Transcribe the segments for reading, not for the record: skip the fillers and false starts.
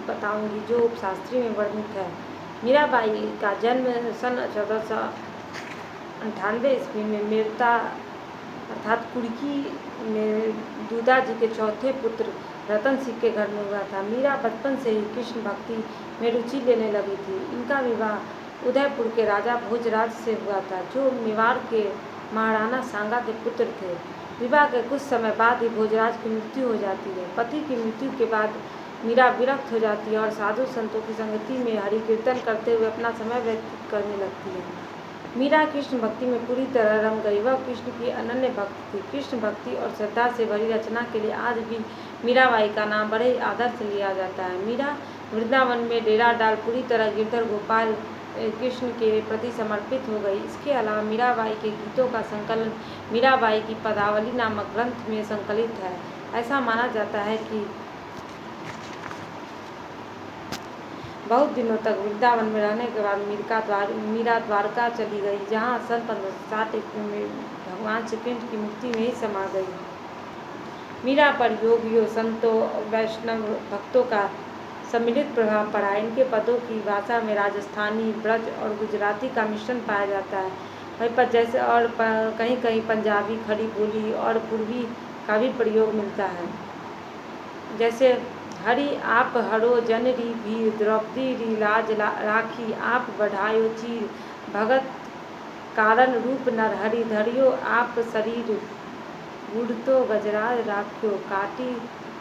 बताऊंगी जो उपशास्त्री में वर्णित है। मीराबाई का जन्म सन 1498 ईस्वी में मेरता अर्थात कुर्की में दूधा जी के चौथे पुत्र रतन सिंह के घर में हुआ था। मीरा बचपन से ही कृष्ण भक्ति में रुचि लेने लगी थी। इनका विवाह उदयपुर के राजा भोजराज से हुआ था, जो मेवाड़ के महाराणा सांगा के पुत्र थे। विवाह के कुछ समय बाद ही भोजराज की मृत्यु हो जाती है। पति की मृत्यु के बाद मीरा विरक्त हो जाती है और साधु संतों की संगति में हरि कीर्तन करते हुए अपना समय व्यतीत करने लगती है। मीरा कृष्ण भक्ति में पूरी तरह रंग गई। वह कृष्ण की अनन्य भक्त थी। कृष्ण भक्ति और श्रद्धा से भरी रचना के लिए आज भी मीराबाई का नाम बड़े आदर से लिया जाता है। मीरा वृंदावन में डेरा डाल पूरी तरह गिरधर गोपाल कृष्ण के प्रति समर्पित हो गई। इसके अलावा मीराबाई के गीतों का संकलन मीराबाई की पदावली नामक ग्रंथ में संकलित है। ऐसा माना जाता है कि बहुत दिनों तक वृंदावन में रहने के बाद मीरा द्वारका चली गई, जहाँ सन 1560 में भगवान श्री कृष्ण की मूर्ति में ही समा गई। मीरा पर योगियों, संतों, वैष्णव भक्तों का सम्मिलित प्रभाव पड़ा। इनके पदों की भाषा में राजस्थानी, ब्रज और गुजराती का मिश्रण पाया जाता है। वहीं पर जैसे और कहीं कहीं पंजाबी, खड़ी बोली और पूर्वी का भी प्रयोग मिलता है। जैसे हरि आप हरो जन री भीर, द्रौपदी री लाज राखी, आप बढ़ायो चीर, भगत कारण रूप नर हरि धरियो आप शरीर, उड़तो गजराज राख्यो काटी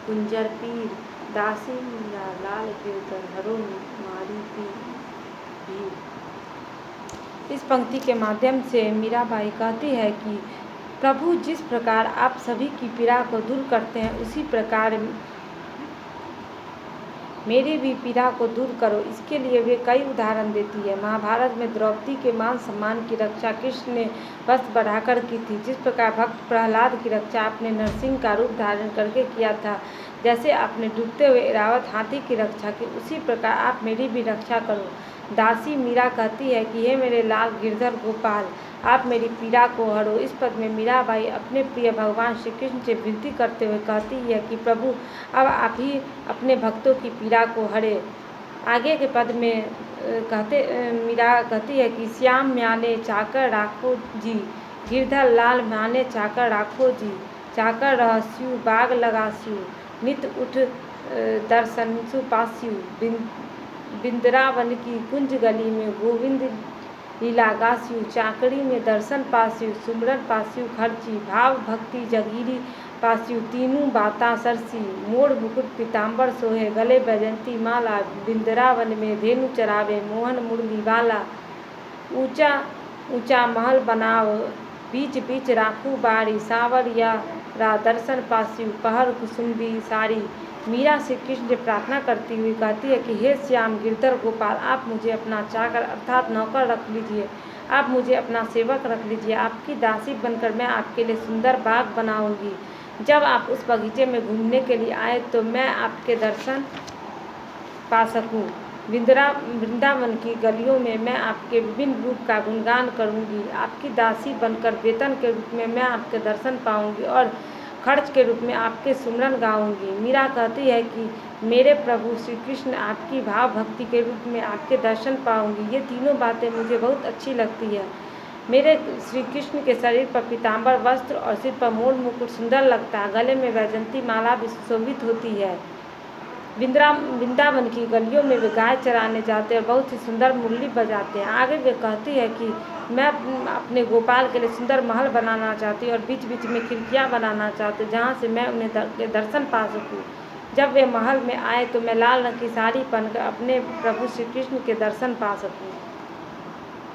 कुंजर पीर, दासी मीरा लाल गिरधर हरो मारी भीर। इस पंक्ति के माध्यम से मीराबाई कहती है कि प्रभु जिस प्रकार आप सभी की पीड़ा को दूर करते हैं, उसी प्रकार मेरी भी पीड़ा को दूर करो। इसके लिए वे कई उदाहरण देती है। महाभारत में द्रौपदी के मान सम्मान की रक्षा कृष्ण ने वस्त्र बढ़ाकर की थी। जिस प्रकार भक्त प्रहलाद की रक्षा आपने नरसिंह का रूप धारण करके किया था, जैसे आपने डूबते हुए ऐरावत हाथी की रक्षा की, उसी प्रकार आप मेरी भी रक्षा करो। दासी मीरा कहती है कि हे मेरे लाल गिरधर गोपाल, आप मेरी पीड़ा को हरो। इस पद में मीराबाई अपने प्रिय भगवान श्री कृष्ण से विनती करते हुए कहती है कि प्रभु अब आप ही अपने भक्तों की पीड़ा को हरे। आगे के पद में मीरा कहती है कि श्याम म्याने चाकर राखो जी, गिरधर लाल म्याने चाकर राखो जी, चाकर रहस्यु बाग लगास्यु, नित उठ दर्शनसु पास्यु, बिंद्रावन की कुंज गली में गोविंद लीला गास्यु, चाकड़ी में दर्शन पास्यु, सुमरन पास्यु खर्ची, भाव भक्ति जगीरी पास्यु, तीनों बाता सरसी, मोड़ मुकुट पीताम्बर सोहे, गले बैजंती माला, बिंद्रावन में धेनु चरावे मोहन मुरली वाला, ऊंचा ऊंचा महल बनाओ बीच बीच राखू बारी, सावरिया रा दर्शन पास्यु पहर कुसुम्बी सारी। मीरा श्री कृष्ण से प्रार्थना करती हुई कहती है कि हे श्याम गिरधर गोपाल, आप मुझे अपना चाकर अर्थात नौकर रख लीजिए, आप मुझे अपना सेवक रख लीजिए। आपकी दासी बनकर मैं आपके लिए सुंदर बाग बनाऊंगी। जब आप उस बगीचे में घूमने के लिए आए तो मैं आपके दर्शन पा सकूं। वृंदावन की गलियों में मैं आपके विभिन्न रूप का गुणगान करूंगी। आपकी दासी बनकर वेतन के रूप में मैं आपके दर्शन पाऊंगी और खर्च के रूप में आपके सुमरन गाऊंगी। मीरा कहती है कि मेरे प्रभु श्री कृष्ण, आपकी भाव भक्ति के रूप में आपके दर्शन पाऊंगी। ये तीनों बातें मुझे बहुत अच्छी लगती है। मेरे श्री कृष्ण के शरीर पर पीताम्बर वस्त्र और सिर पर मोर मुकुट सुंदर लगता है, गले में वैजंती माला भी सुशोभित होती है। वृंदावन की गलियों में वे गाय चराने जाते हैं और बहुत ही सुंदर मुरली बजाते हैं। आगे वे कहती है कि मैं अपने गोपाल के लिए सुंदर महल बनाना चाहती हूँ और बीच बीच में खिड़कियाँ बनाना चाहती हूँ, जहाँ से मैं उन्हें दर्शन पा सकूँ। जब वे महल में आए तो मैं लाल रंग की साड़ी पहनकर अपने प्रभु श्री कृष्ण के दर्शन पा सकूँ।